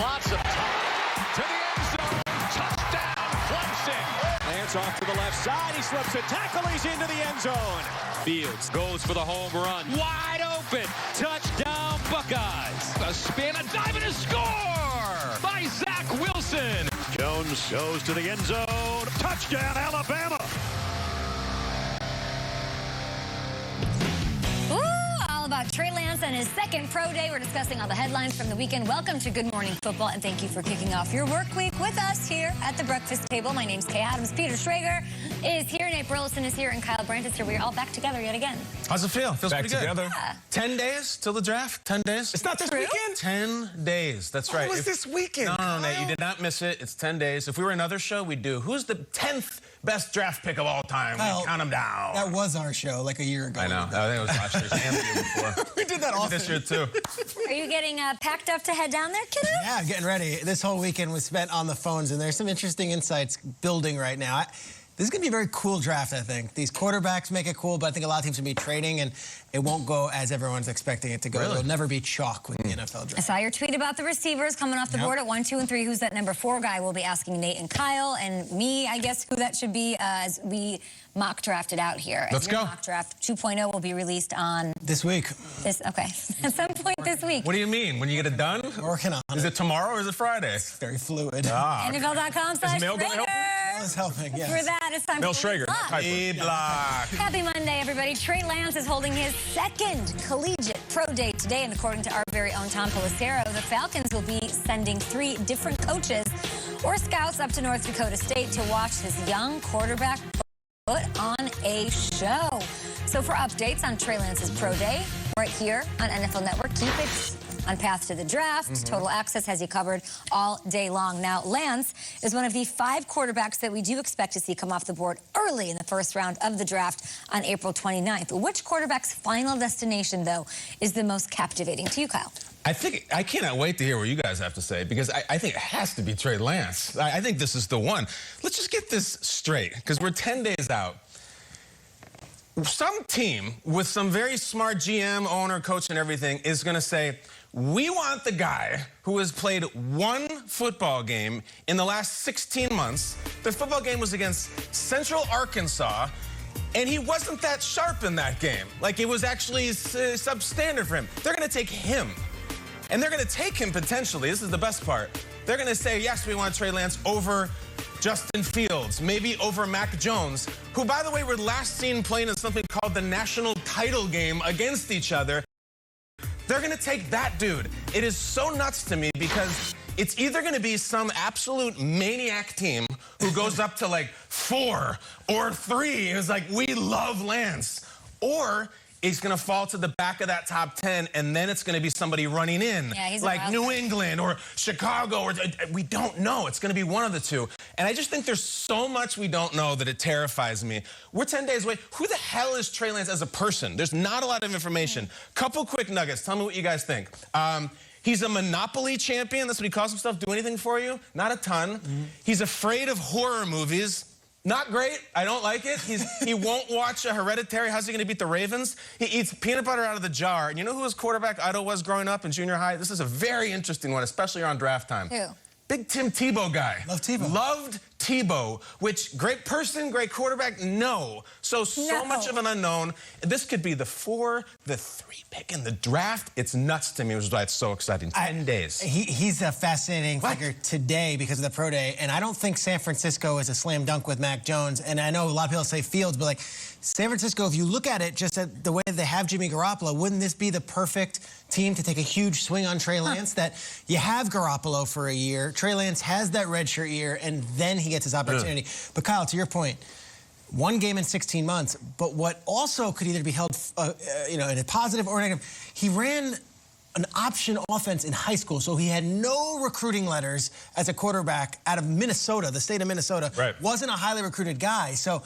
Lots of time to the end zone. Touchdown, Clemson. Lance off to the left side. He slips a tackle. He's into the end zone. Fields goes for the home run. Wide open. Touchdown, Buckeyes. A spin, a dive, and a score by Zach Wilson. Jones goes to the end zone. Touchdown, Alabama. All about Trey Lance and his second pro day. We're discussing all the headlines from the weekend. Welcome to Good Morning Football, and thank you for kicking off your work week with us here at the breakfast table. My name's Kay Adams. Peter Schrager is here. Nate Burleson is here, and Kyle Brandt is here. We're all back together yet again. How's it feel? Feels Back pretty good. together. Yeah. 10 days till the draft? 10 days? It's not this weekend? 10 days. That's right. What was this weekend? No, Nate, you did not miss it. It's 10 days. If we were another show, we'd do who's the 10th best draft pick of all time? We'd count them down. That was our show like a year ago. I know. I think it was last year's and the year before. We did that often. This year, too. Are you getting packed up to head down there, kiddo? Yeah, I'm getting ready. This whole weekend was spent on the phones, and there's some interesting insights building right now. This is going to be a very cool draft, I think. These quarterbacks make it cool, but I think a lot of teams will be trading, and it won't go as everyone's expecting it to go. Really? It'll never be chalk with the NFL I draft. saw your tweet about the receivers coming off the board at 1, 2, and 3. Who's that number 4 guy? We'll be asking Nate and Kyle and me, I guess, who that should be as we mock drafted out here. Let's go. Mock draft 2.0 will be released on This week. okay, at some point this week. What do you mean? When you get it done? Working on Is it tomorrow or is it Friday? Very fluid. NFL.com/Schrager. Mel gonna help? That's helping, yes. For that, it's time Mel for Schrager. Block. E-block. Happy Monday, everybody. Trey Lance is holding his second collegiate pro day today, and according to our very own Tom Pelissero, the Falcons will be sending 3 different coaches or scouts up to North Dakota State to watch his young quarterback put on a show. So for updates on Trey Lance's pro day, right here on NFL Network, keep it on Path to the Draft. Total Access has you covered all day long. Now, Lance is one of the 5 quarterbacks that we do expect to see come off the board early in the first round of the draft on April 29th. Which quarterback's final destination, though, is the most captivating to you, Kyle? I cannot wait to hear what you guys have to say, because I think it has to be Trey Lance. I think this is the one. Let's just get this straight, because we're 10 days out. Some team with some very smart GM, owner, coach, and everything is going to say, we want the guy who has played 1 football game in the last 16 months. The football game was against Central Arkansas, and he wasn't that sharp in that game. Like, it was actually substandard for him. They're going to take him. And they're going to take him potentially. This is the best part. They're going to say, yes, we want Trey Lance over Justin Fields, maybe over Mac Jones, who, by the way, were last seen playing in something called the national title game against each other. They're going to take that dude. It is so nuts to me, because it's either going to be some absolute maniac team who goes up to like 4 or 3 and is like, we love Lance, or he's going to fall to the back of that top 10, and then it's going to be somebody running in, like New England or Chicago, or we don't know. It's going to be one of the two. And I just think there's so much we don't know that it terrifies me. We're 10 days away. Who the hell is Trey Lance as a person? There's not a lot of information. Couple quick nuggets. Tell me what you guys think. He's a Monopoly champion. That's what he calls himself. Do anything for you? Not a ton. He's afraid of horror movies. Not great. I don't like it. He won't watch a Hereditary. How's he going to beat the Ravens? He eats peanut butter out of the jar. And you know who his quarterback idol was growing up in junior high? This is a very interesting one, especially around draft time. Who? Big Tim Tebow guy. Love Tebow. Loved Tebow, which great person, great quarterback, no. So much of an unknown. This could be the 4, the 3 pick in the draft. It's nuts to me, which is why it's so exciting. 10 days. He's a fascinating figure today because of the pro day, and I don't think San Francisco is a slam dunk with Mac Jones. And I know a lot of people say Fields, but like San Francisco, if you look at it just at the way they have Jimmy Garoppolo, wouldn't this be the perfect team to take a huge swing on Trey Lance? That you have Garoppolo for a year, Trey Lance has that redshirt year, and then he gets his opportunity. But Kyle, to your point, 1 game in 16 months, but what also could either be held, in a positive or negative, he ran an option offense in high school, so he had no recruiting letters as a quarterback out of Minnesota, the state of Minnesota. Right. Wasn't a highly recruited guy, so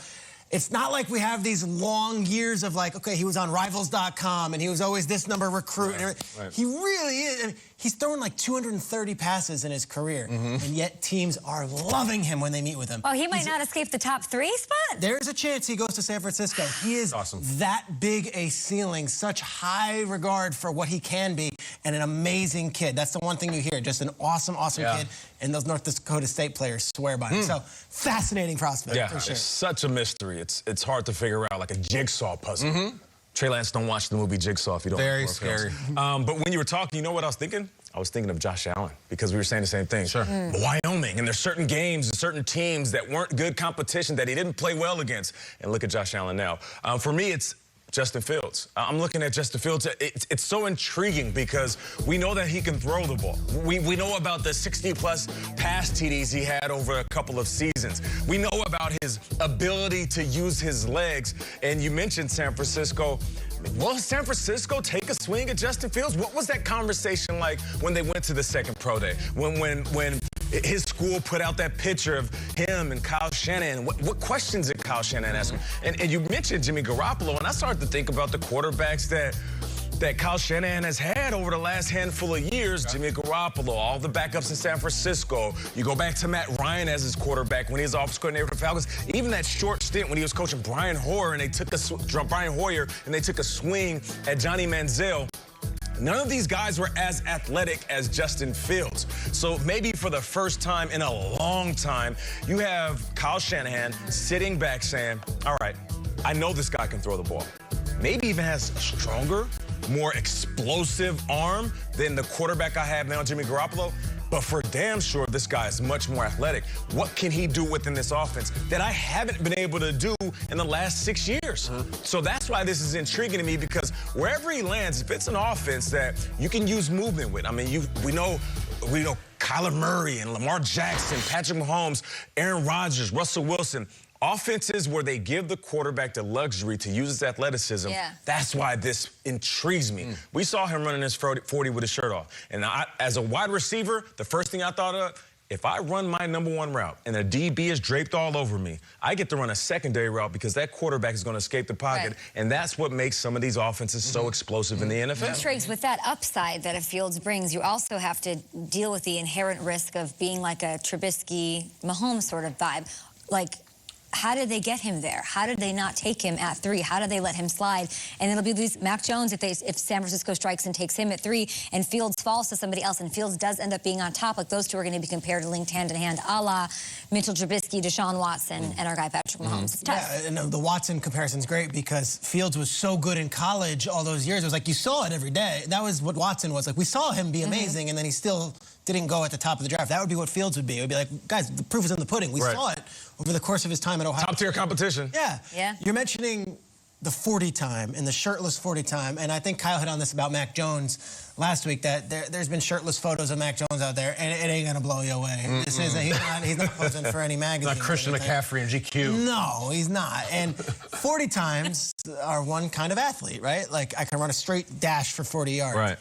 it's not like we have these long years of like, okay, he was on Rivals.com and he was always this number recruit. Right. He really is. I mean, He's thrown like 230 passes in his career, and yet teams are loving him when they meet with him. Oh, he might not escape the top 3 spot? There's a chance he goes to San Francisco. He is that big a ceiling, such high regard for what he can be, and an amazing kid. That's the one thing you hear, just an awesome kid, and those North Dakota State players swear by him. So, fascinating prospect, for sure. It's such a mystery. It's hard to figure out, like a jigsaw puzzle. Trey Lance, don't watch the movie Jigsaw if you don't. Very scary. But when you were talking, you know what I was thinking? I was thinking of Josh Allen, because we were saying the same thing. Sure. Wyoming, and there's certain games and certain teams that weren't good competition that he didn't play well against. And look at Josh Allen now. For me, it's Justin Fields. I'm looking at Justin Fields. It's so intriguing because we know that he can throw the ball. We know about the 60-plus pass TDs he had over a couple of seasons. We know about his ability to use his legs. And you mentioned San Francisco. Will San Francisco take a swing at Justin Fields? What was that conversation like when they went to the second pro day? When his school put out that picture of him and Kyle Shanahan? What questions did Kyle Shanahan ask him? And you mentioned Jimmy Garoppolo, and I started to think about the quarterbacks that Kyle Shanahan has had over the last handful of years. Jimmy Garoppolo, all the backups in San Francisco. You go back to Matt Ryan as his quarterback when he was offensive coordinator for the Falcons. Even that short stint when he was coaching Brian Hoyer, and they took a swing at Johnny Manziel. None of these guys were as athletic as Justin Fields. So maybe for the first time in a long time, you have Kyle Shanahan sitting back saying, all right, I know this guy can throw the ball. Maybe even has a stronger, more explosive arm than the quarterback I have now, Jimmy Garoppolo. But for damn sure, this guy is much more athletic. What can he do within this offense that I haven't been able to do in the last 6 years? So that's why this is intriguing to me, because wherever he lands, if it's an offense that you can use movement with, I mean, we know Kyler Murray and Lamar Jackson, Patrick Mahomes, Aaron Rodgers, Russell Wilson. Offenses where they give the quarterback the luxury to use his athleticism, that's why this intrigues me. We saw him running his 40 with his shirt off. And as a wide receiver, the first thing I thought of, if I run my #1 route and a DB is draped all over me, I get to run a secondary route because that quarterback is going to escape the pocket. And that's what makes some of these offenses so explosive in the NFL. Triggs, with that upside that a Fields brings, you also have to deal with the inherent risk of being like a Trubisky, Mahomes sort of vibe. Like, how did they get him there? How did they not take him at 3? How did they let him slide? And it'll be these Mac Jones if San Francisco strikes and takes him at 3, and Fields falls to somebody else, and Fields does end up being on top. Like, those two are going to be compared and linked hand in hand, a la Mitchell Trubisky, Deshaun Watson, and our guy Patrick Mahomes. It's tough. Yeah, and the Watson comparison's great because Fields was so good in college all those years. It was like you saw it every day. That was what Watson was like. We saw him be amazing, and then he still didn't go at the top of the draft. That would be what Fields would be. It would be like, guys, the proof is in the pudding. We saw it over the course of his time at Ohio. Top-tier competition. Yeah. You're mentioning the 40 time and the shirtless 40 time, and I think Kyle hit on this about Mac Jones last week, that there's been shirtless photos of Mac Jones out there, and it ain't gonna blow you away. This isn't, he's not posing for any magazine. Not Christian McCaffrey and GQ. No, he's not. And 40 times are one kind of athlete, right? Like, I can run a straight dash for 40 yards. Right.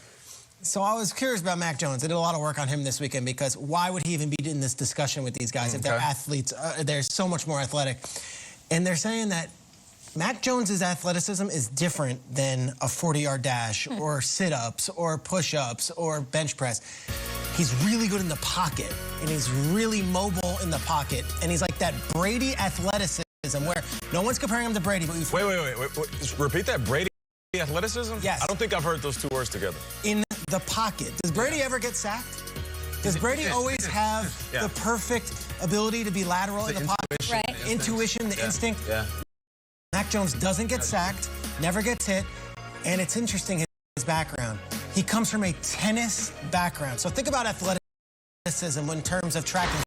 So I was curious about Mac Jones. I did a lot of work on him this weekend because why would he even be in this discussion with these guys if they're athletes? They're so much more athletic. And they're saying that Mac Jones's athleticism is different than a 40-yard dash or sit-ups or push-ups or bench press. He's really good in the pocket, and he's really mobile in the pocket. And he's like that Brady athleticism where no one's comparing him to Brady. But Wait. Repeat that. Brady athleticism? Yes. I don't think I've heard those two words together. In the pocket. Does Brady ever get sacked? Does Brady always have the perfect ability to be lateral in the pocket? Right. Intuition, the instinct. Mac Jones doesn't get sacked, never gets hit, and it's interesting his background. He comes from a tennis background. So think about athleticism in terms of track and